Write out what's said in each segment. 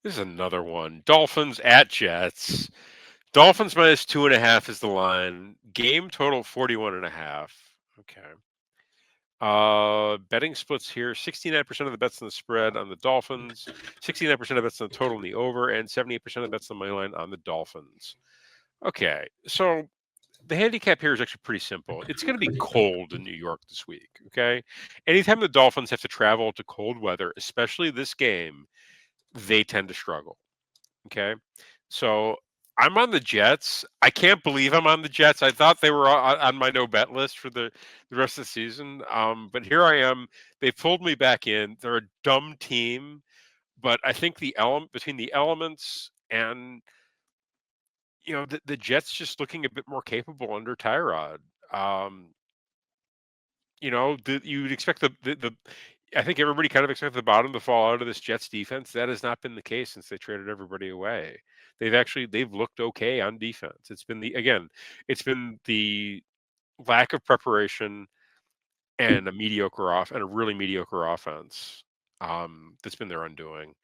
This is another one. Dolphins at Jets. Dolphins minus 2.5 is the line. Game total 41.5. Okay. Betting splits here: 69% of the bets on the spread on the Dolphins, 69% of bets on the total in the over, and 78% of bets on the money line on the Dolphins. Okay, so the handicap here is actually pretty simple. It's going to be cold in New York this week. Okay, anytime the Dolphins have to travel to cold weather, especially this game, they tend to struggle. Okay. So I'm on the Jets. I can't believe I'm on the Jets. I thought they were on my no bet list for the rest of the season. But here I am. They pulled me back in. They're a dumb team, but I think the element between the elements and the Jets just looking a bit more capable under Tyrod. Um, you'd expect the I think everybody kind of expected the bottom to fall out of this Jets defense. That has not been the case since they traded everybody away. They've looked okay on defense. It's been the lack of preparation and a really mediocre offense that's been their undoing.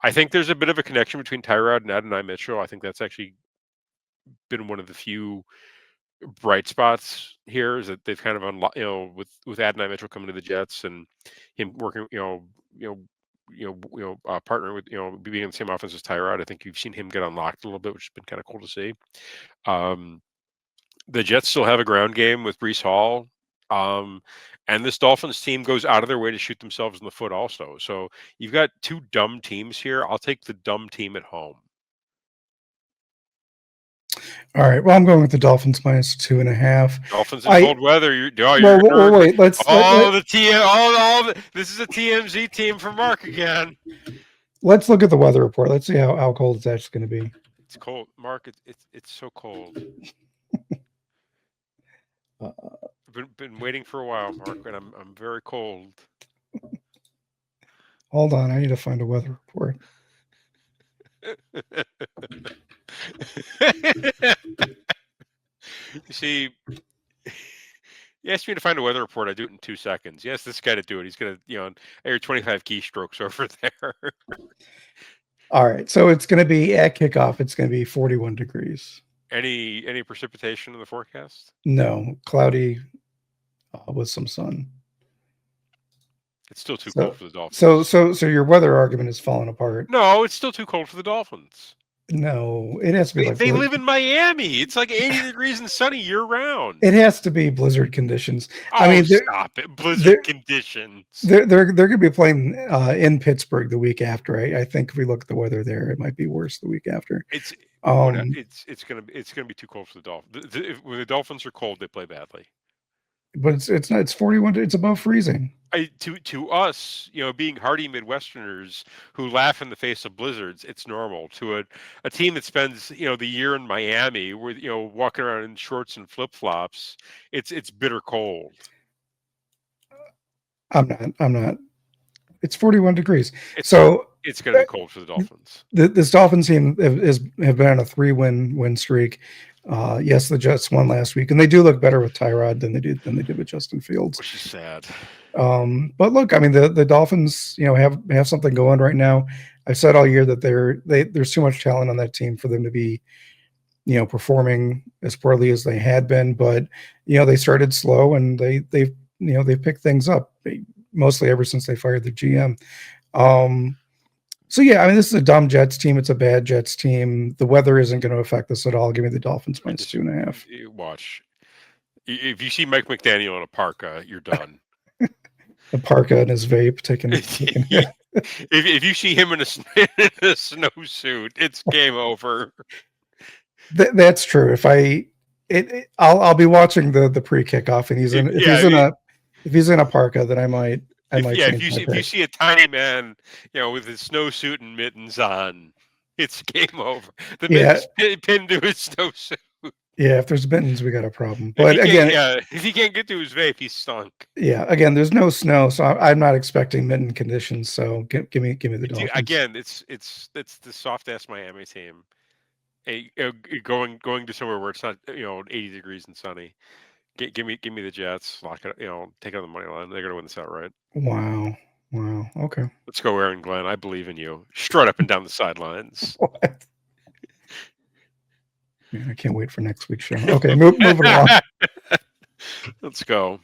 I think there's a bit of a connection between Tyrod and Adonai Mitchell. I think that's actually been one of the few bright spots here is that they've kind of unlocked, with Adonai Mitchell coming to the Jets and him working, partnering with, being in the same offense as Tyrod. I think you've seen him get unlocked a little bit, which has been kind of cool to see. The Jets still have a ground game with Brees Hall. And this Dolphins team goes out of their way to shoot themselves in the foot also. So you've got two dumb teams here. I'll take the dumb team at home. All right. Well, I'm going with the Dolphins minus 2.5. Dolphins in cold weather. You're Well, wait. This is a TMZ team for Mark again. Let's look at the weather report. Let's see how cold it's actually going to be. It's cold, Mark. It's so cold. Been waiting for a while, Mark, and I'm very cold. Hold on, I need to find a weather report. You see, you asked me to find a weather report. I do it in 2 seconds. Yes, this guy to do it. He's gonna, I hear 25 keystrokes over there. All right, so it's going to be at kickoff. It's going to be 41 degrees. Any precipitation in the forecast? No, cloudy with some sun. It's still too cold for the Dolphins. So your weather argument is falling apart. No, it's still too cold for the Dolphins. No, it has to be like they live in Miami. It's like 80 degrees and sunny year round. It has to be blizzard conditions. Oh, I mean, stop it! Blizzard conditions. They're going to be playing in Pittsburgh the week after. I think if we look at the weather there, it might be worse the week after. It's gonna be too cold for the Dolphins. When the Dolphins are cold, they play badly. But it's not. It's 41. It's above freezing. To us, being hardy Midwesterners who laugh in the face of blizzards, it's normal. To a team that spends the year in Miami, where walking around in shorts and flip flops, it's bitter cold. I'm not. It's 41 degrees. It's going to be cold for the Dolphins. This Dolphins team have been on a 3-win streak. Yes, the Jets won last week, and they do look better with Tyrod than they did with Justin Fields, which is sad. But look, I mean, the Dolphins, have something going right now. I've said all year that there's too much talent on that team for them to be, performing as poorly as they had been. But they started slow, and they've picked things up mostly ever since they fired the GM. So yeah, I mean, this is a dumb Jets team. It's a bad Jets team. The weather isn't going to affect us at all. Give me the Dolphins minus 2.5. Watch. If you see Mike McDaniel in a parka, you're done. The parka and his vape taking. If you see him in a snowsuit, it's game over. That's true. I'll be watching the pre-kickoff, and if he's in a parka, then I might. If you see a tiny man, with his snowsuit and mittens on, it's game over. The mittens pinned to his snowsuit. Yeah, if there's mittens, we got a problem. But if he can't get to his vape, he's stunk. Yeah, again, there's no snow, so I'm not expecting mitten conditions. So give me the Dolphins. Again, it's the soft ass Miami team. Going to somewhere where it's not 80 degrees and sunny. Give me the Jets. Lock it. Take it on the money line. They're going to win this outright. Wow. Wow. Okay. Let's go, Aaron Glenn. I believe in you. Strut up and down the sidelines. What? Man, I can't wait for next week's show. Okay, moving along. Let's go.